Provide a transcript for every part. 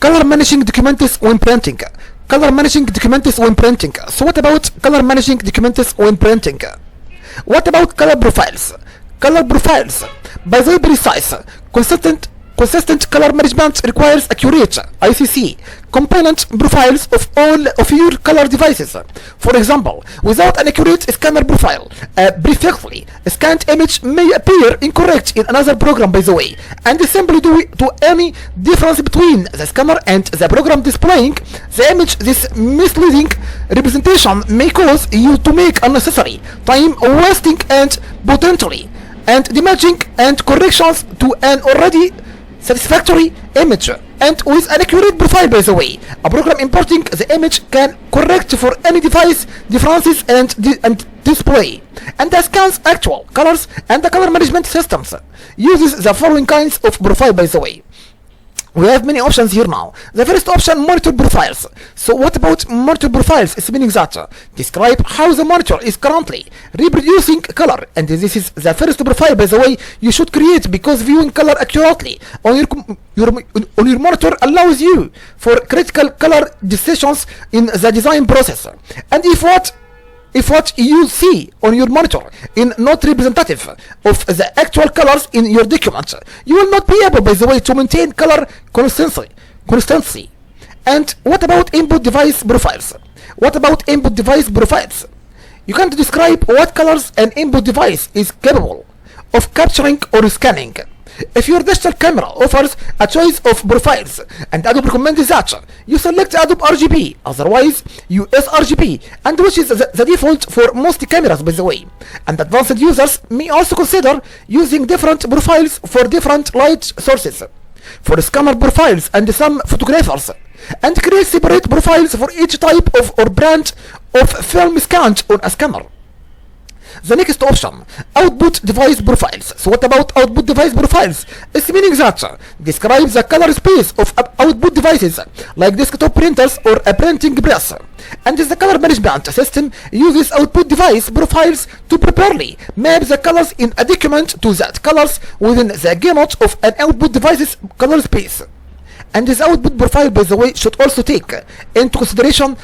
Color managing documents when printing. Color managing documents when printing. So what about color managing documents when printing? What about color profiles? Color profiles, by the way, precise, consistent color management requires accurate ICC-compliant profiles of all of your color devices. For example, without an accurate scanner profile, a prefixly scanned image may appear incorrect in another program, by the way, and simply due to any difference between the scanner and the program displaying the image. This misleading representation may cause you to make unnecessary time wasting and potentially damaging and corrections to an already satisfactory image. And with an accurate profile, by the way, a program importing the image can correct for any device differences and display and scans actual colors. And the color management systems uses the following kinds of profile, by the way. We have many options here now. The first option, monitor profiles. So what about monitor profiles? It's meaning that describe how the monitor is currently reproducing color, and this is the first profile, by the way, you should create, because viewing color accurately on your monitor allows you for critical color decisions in the design process. And if what you see on your monitor is not representative of the actual colors in your document, you will not be able, by the way, to maintain color consistency. And what about input device profiles? What about input device profiles? You can describe what colors an input device is capable of capturing or scanning. If your digital camera offers a choice of profiles, and Adobe recommends that you select Adobe RGB, otherwise US RGB, and which is the default for most cameras, by the way. And advanced users may also consider using different profiles for different light sources, for scanner profiles and some photographers, and create separate profiles for each type of or brand of film scanned on a scanner. The next option, output device profiles. So what about output device profiles? It's meaning that describes the color space of output devices like desktop printers or a printing press. And the color management system uses output device profiles to properly map the colors in a document to that colors within the gamut of an output device's color space. And this output profile, by the way, should also take into consideration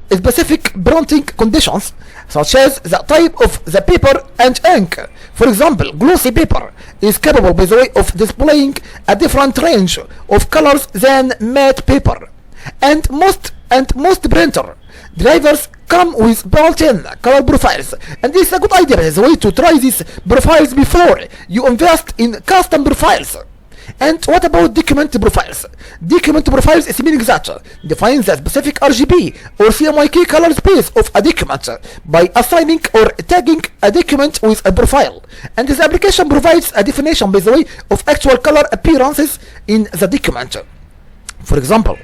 specific printing conditions, such as the type of the paper and ink. For example, glossy paper is capable, by the way, of displaying a different range of colors than matte paper. And most printer drivers come with built-in color profiles, and this is a good idea, by the way, to try these profiles before you invest in custom profiles. And what about document profiles? Document profiles is meaning that defines the specific RGB or cmyk color space of a document by assigning or tagging a document with a profile. And this application provides a definition, by the way, of actual color appearances in the document. For example,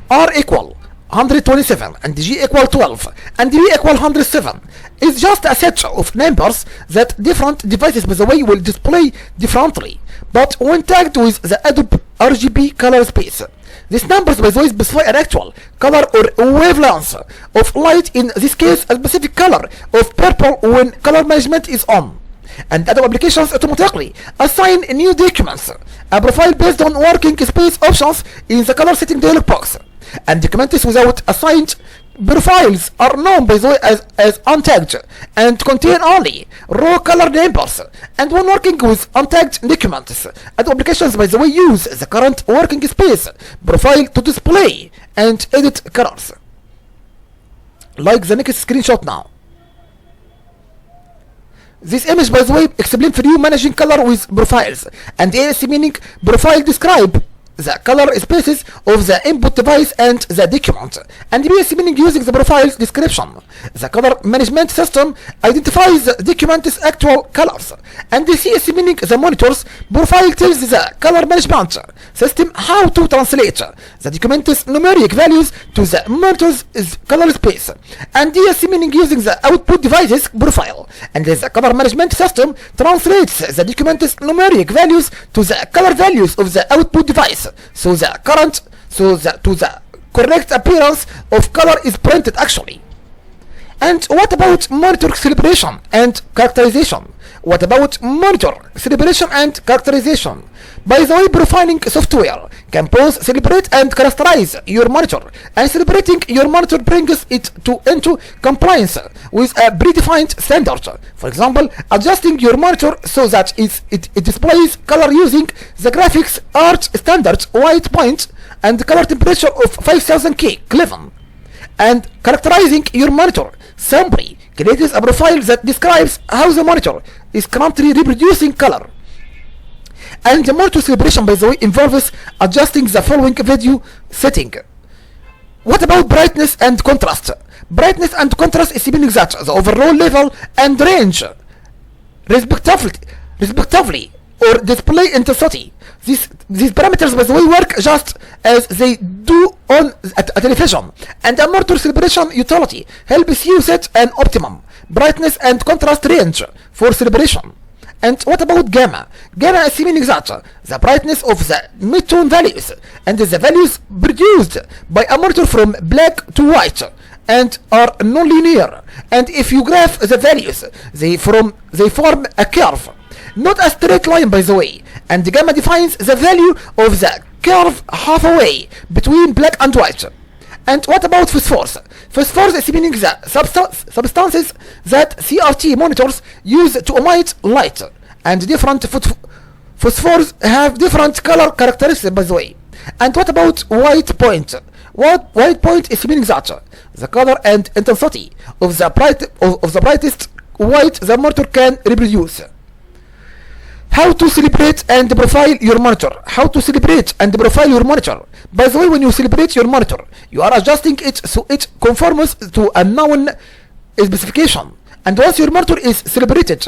R equal 127 and G equal 12 and B equal 107 is just a set of numbers that different devices, by the way, will display differently, but when tagged with the Adobe RGB color space. These numbers, by the way, specify an actual color or wavelength of light, in this case a specific color of purple when color management is on. And Adobe applications automatically assign new documents a profile based on working space options in the color setting dialog box. And documents without assigned profiles are known, by the way, as untagged and contain only raw color numbers. And when working with untagged documents, Adobe applications, by the way, use the current working space profile to display and edit colors. Like the next screenshot now. This image, by the way, explains for you managing color with profiles, and ASC meaning profile describe the color spaces of the input device and the document, and BSC meaning using the profiles description. The color management system identifies the document's actual colors, and the CSC meaning the monitor's profile tells the color management system how to translate the document's numeric values to the monitor's color space, and DSC meaning using the output device's profile, and the color management system translates the document's numeric values to the color values of the output device. So the correct appearance of color is printed actually. And what about monitor celebration and characterization? What about monitor celebration and characterization? By the way, profiling software can both celebrate and characterize your monitor, and celebrating your monitor brings it into compliance with a predefined standard. For example, adjusting your monitor so that it displays color using the graphics art standard white point and color temperature of 5000K Kelvin. And characterizing your monitor simply creates a profile that describes how the monitor is currently reproducing color. And the monitor celebration, by the way, involves adjusting the following video setting. What about brightness and contrast? Brightness and contrast is meaning that the overall level and range respectively or display intensity. These parameters, by the way, work just as they do on a television, and a monitor celebration utility helps you set an optimum brightness and contrast range for celebration. And what about gamma? Gamma is meaning that the brightness of the midtone values and the values produced by a monitor from black to white and are non-linear. And if you graph the values, they form a curve, not a straight line, by the way. And gamma defines the value of the curve halfway between black and white. And what about phosphors? Phosphors is meaning the substances that CRT monitors use to emit light, and different phosphors have different color characteristics, by the way. And what about white point? White point is meaning that the color and intensity of the brightest white the monitor can reproduce. How to celebrate and profile your monitor. How to celebrate and profile your monitor. By the way, when you celebrate your monitor, you are adjusting it so it conforms to a known specification. And once your monitor is celebrated,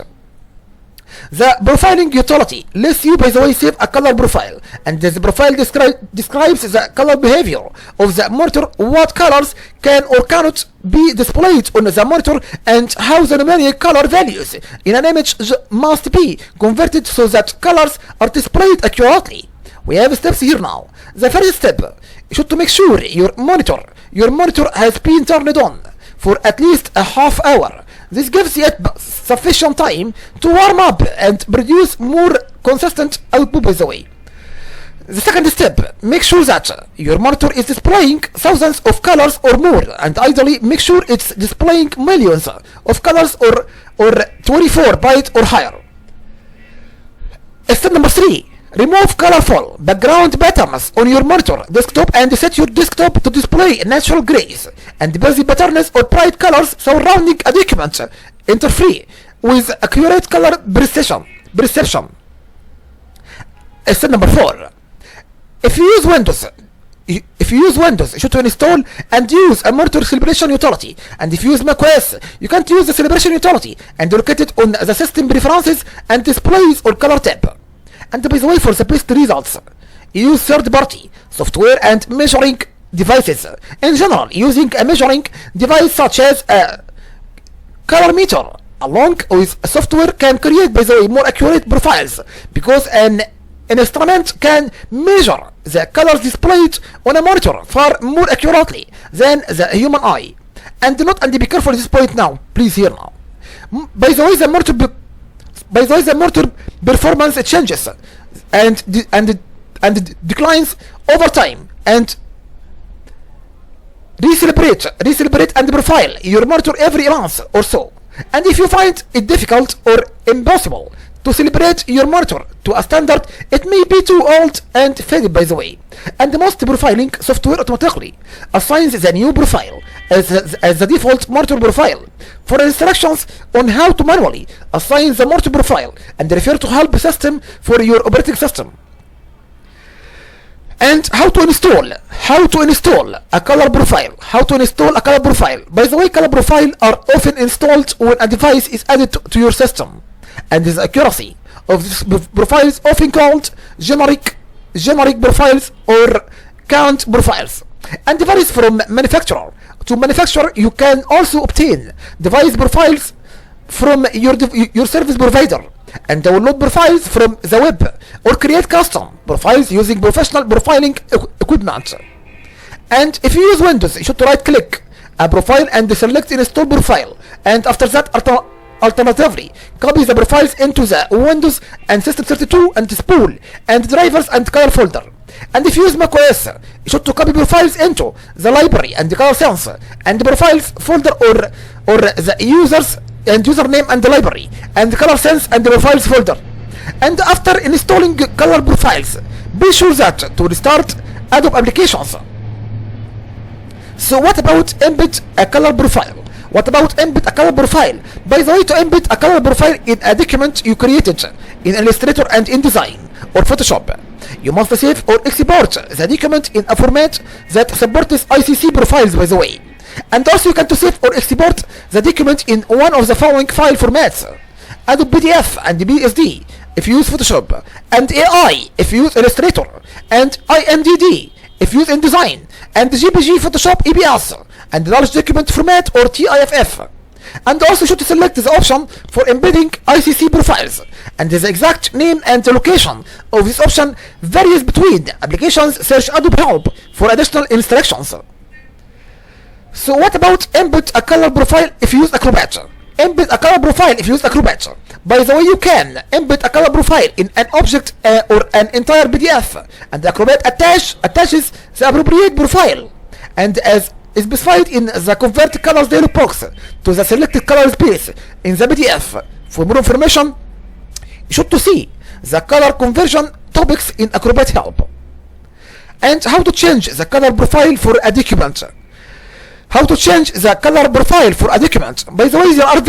the profiling utility lets you, by the way, save a color profile, and this profile describes the color behavior of the monitor, what colors can or cannot be displayed on the monitor, and how the numeric color values in an image must be converted so that colors are displayed accurately. We have steps here now. The first step is to make sure your monitor has been turned on for at least a half hour. This gives it sufficient time to warm up and produce more consistent output, by the way. The second step, make sure that your monitor is displaying thousands of colors or more, and ideally make sure it's displaying millions of colors or 24 bytes or higher. Step number 3. Remove colorful background patterns on your monitor desktop and set your desktop to display natural grays and busy patterns or bright colors surrounding a document interfere with accurate color perception. Step number 4. If you use Windows, you should install and use a monitor celebration utility. And if you use macOS, you can't use the celebration utility and locate it on the system preferences and displays or color tab. And by the way, for the best results, use third-party software and measuring devices. In general, using a measuring device such as a color meter along with software can create, by the way, more accurate profiles, because an instrument can measure the colors displayed on a monitor far more accurately than the human eye. And be careful at this point now, please hear now. By the way, the monitor performance changes and declines over time, and recalibrate and profile your monitor every month or so. And if you find it difficult or impossible to calibrate your monitor to a standard, it may be too old and faded, by the way. And most profiling software automatically assigns the new profile as the default monitor profile. For instructions on how to manually assign the monitor profile, and refer to help system for your operating system. And how to install a color profile. By the way, color profile are often installed when a device is added to your system, and the accuracy of these profiles often called generic profiles or count profiles, and varies from manufacturer to manufacturer. You can also obtain device profiles from your service provider, and download profiles from the web, or create custom profiles using professional profiling equipment. And if you use Windows, you should right click a profile and select install profile, and after that alternatively copy the profiles into the Windows and System32 and spool and drivers and color folder. And if you use macOS, you should to copy profiles into the library and the color sense and the profiles folder, or the users and username and the library and the color sense and the profiles folder. And after installing color profiles, be sure that to restart Adobe applications. So what about embed a color profile? What about embed a color profile? By the way, to embed a color profile in a document you created in Illustrator and InDesign or Photoshop, you must save or export the document in a format that supports ICC profiles, by the way. And also you can to save or export the document in one of the following file formats: Adobe PDF and BSD if you use Photoshop, and AI if you use Illustrator, and INDD if you use InDesign, and JPG Photoshop EBS, and large document format or TIFF. And also should select the option for embedding ICC profiles, and the exact name and the location of this option varies between applications. Search Adobe Help for additional instructions. So what about embed a color profile if you use Acrobat? Embed a color profile if you use Acrobat. By the way, you can embed a color profile in an object or an entire PDF, and Acrobat attaches the appropriate profile, and as specified in the Convert Colors dialog box, to the selected color space in the PDF. For more information, you should to see the color conversion topics in Acrobat Help. And how to change the color profile for a document. How to change the color profile for a document. By the way, there are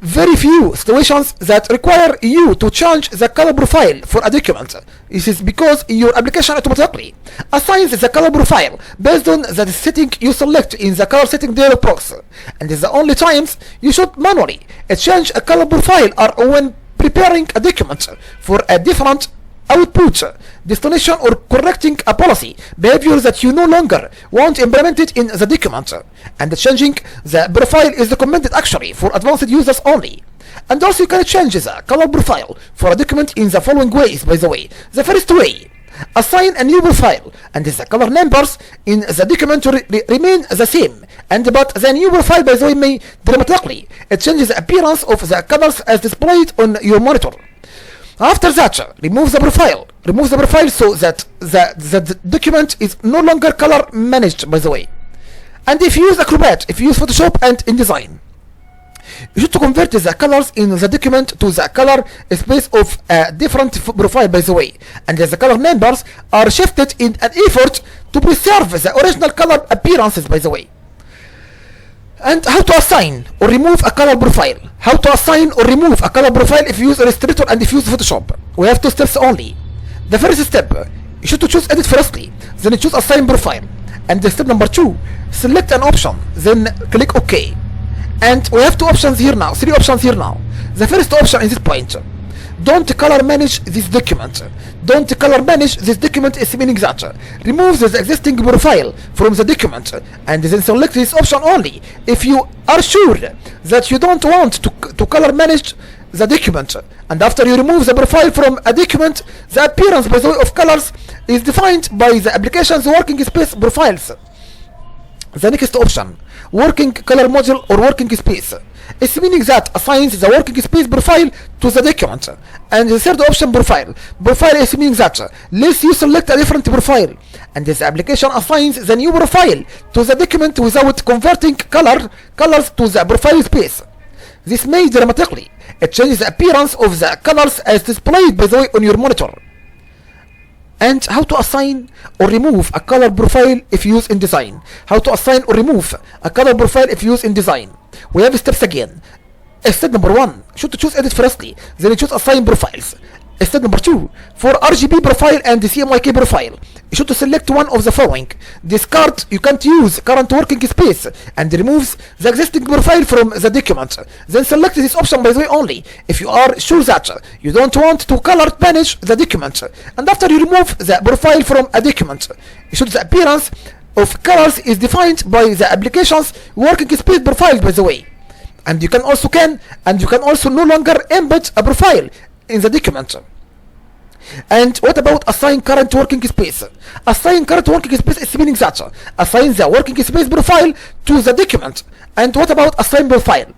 very few situations that require you to change the color profile for a document. This is because your application automatically assigns the color profile based on the setting you select in the color setting dialog box. And the only times you should manually change a color profile are when preparing a document for a different output destination, or correcting a policy behavior that you no longer want implemented in the document. And changing the profile is recommended actually for advanced users only. And also you can change the color profile for a document in the following ways, by the way. The first way: assign a new profile, and the color numbers in the document remain the same, but the new profile, by the way, may dramatically change the appearance of the colors as displayed on your monitor. After that, remove the profile so that the document is no longer color managed, by the way. And if you use Acrobat, if you use Photoshop and InDesign, you should convert the colors in the document to the color space of a different profile, by the way. And the color numbers are shifted in an effort to preserve the original color appearances, by the way. And how to assign or remove a color profile. How to assign or remove a color profile if you use Illustrator and if you use Photoshop. We have two steps only. The first step, you should choose edit firstly, then you choose assign profile. And the step number 2, select an option, then click OK. And we have two options here now, three options here now. The first option is this point: don't color manage this document. Don't color manage this document is meaning that remove the existing profile from the document, and then select this option only if you are sure that you don't want to color manage the document. And after you remove the profile from a document, the appearance, by the way, of colors is defined by the application's working space profiles. The next option, working color module or working space, it's meaning that assigns the working space profile to the document. And the third option, profile is meaning that lets you select a different profile, and this application assigns the new profile to the document without converting colors to the profile space. This may dramatically change the appearance of the colors as displayed, by the way, on your monitor. And how to assign or remove a color profile if you use InDesign. How to assign or remove a color profile if you use InDesign. We have steps again. Step number 1, should choose edit firstly, then you choose assign profiles. Step number 2, for RGB profile and the cmyk profile, you should select one of the following. Discard you can't use current working space and removes the existing profile from the document. Then select this option, by the way, only if you are sure that you don't want to color manage the document. And after you remove the profile from a document, you should the appearance of colors is defined by the application's working space profile, by the way. And you can also no longer embed a profile in the document. And what about assign current working space? Assign current working space is meaning that assign the working space profile to the document. And what about assign profile?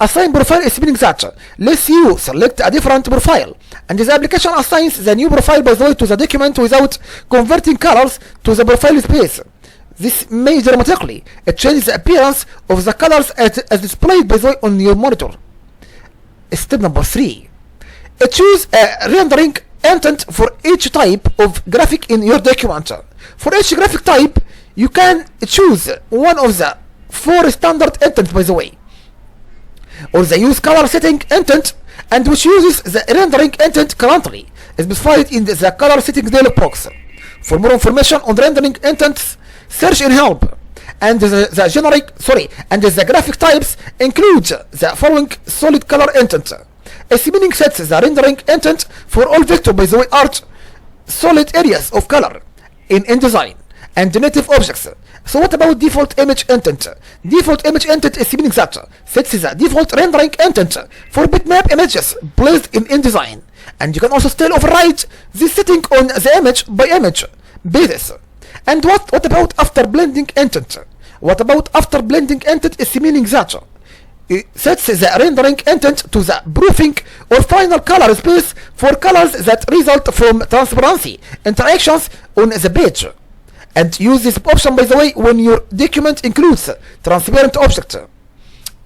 Assign profile is meaning that let's you select a different profile, and the application assigns the new profile by the way to the document without converting colors to the profile space. This may dramatically change the appearance of the colors as displayed by the way on your monitor. Step number 3. Choose a rendering intent for each type of graphic in your document. For each graphic type, you can choose one of the 4 standard intents by the way, or the use color setting intent, and which uses the rendering intent currently specified in the color setting dialog box. For more information on rendering intents, search in help. And the graphic types include the following solid color intent. As meaning sets the rendering intent for all vector by the way art solid areas of color in InDesign and native objects. So what about default image intent? Default image intent is meaning that sets the default rendering intent for bitmap images placed in InDesign, and you can also still override this setting on the image by image basis. And what about after blending intent? What about after blending intent is meaning that it sets the rendering intent to the proofing or final color space for colors that result from transparency interactions on the page. And use this option by the way when your document includes transparent object.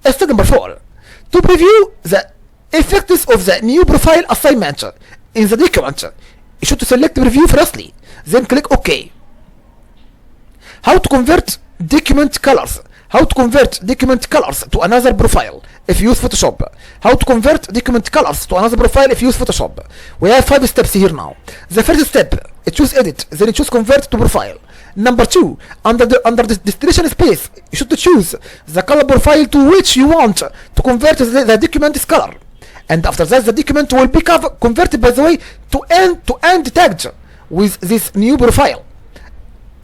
Step number 4. To preview the effects of the new profile assignment in the document, you should select preview firstly, then click OK. How to convert document colors? How to convert document colors to another profile if you use Photoshop? How to convert document colors to another profile if you use Photoshop? We have 5 steps here now. The first step, choose edit, then choose convert to profile. Number 2, under the destination space, you should choose the color profile to which you want to convert the document's color. And after that, the document will be converted by the way to end tagged with this new profile.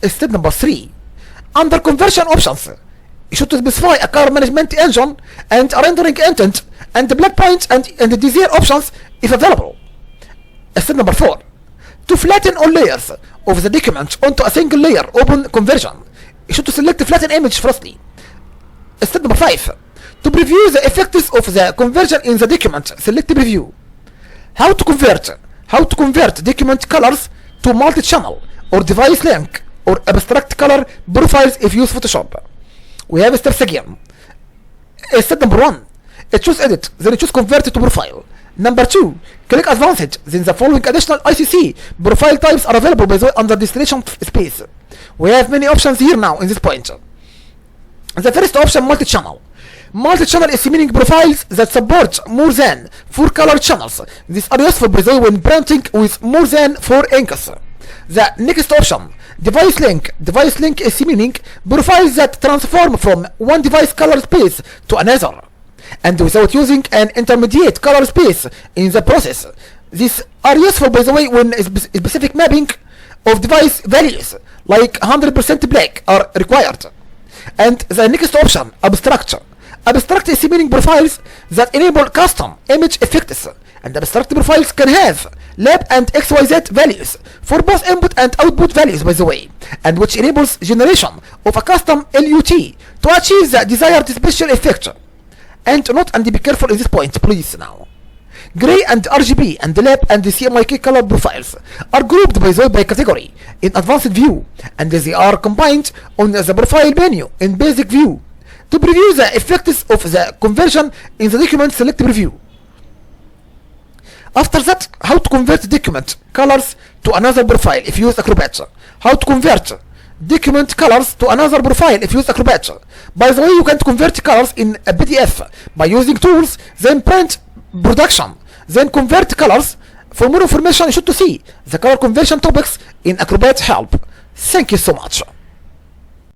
Step number 3, under conversion options, you should specify a color management engine and a rendering intent and the black points and the desired options if available. Step number 4, to flatten all layers of the document onto a single layer open conversion, you should select the flatten image firstly. Step number 5, to preview the effects of the conversion in the document, select preview. How to convert document colors to multi-channel or device link or abstract color profiles if you use Photoshop. We have steps again. Step number 1, choose edit, then choose convert to profile. Number 2, click advanced, then the following additional ICC profile types are available by the way under destination space. We have many options here now in this point. The first option, multi-channel. Multi-channel is meaning profiles that support more than 4 color channels. These are useful by the way when printing with more than 4 inks. The next option, device link. Device link is meaning profiles that transform from one device color space to another, and without using an intermediate color space in the process. These are useful by the way when specific mapping of device values like 100% black are required. And the next option, abstract. Abstract is meaning profiles that enable custom image effects, and abstract profiles can have lab and XYZ values for both input and output values by the way, and which enables generation of a custom LUT to achieve the desired special effect. And be careful in this point please now. Gray and RGB and lab and the cmyk color profiles are grouped by the way by category in advanced view, and they are combined on the profile menu in basic view. To preview the effects of the conversion in the document, select preview. After that, how to convert document colors to another profile if you use Acrobat. How to convert document colors to another profile if you use Acrobat. By the way, you can convert colors in a PDF by using tools, then print production, then convert colors. For more information, you should see the color conversion topics in Acrobat help. Thank you so much.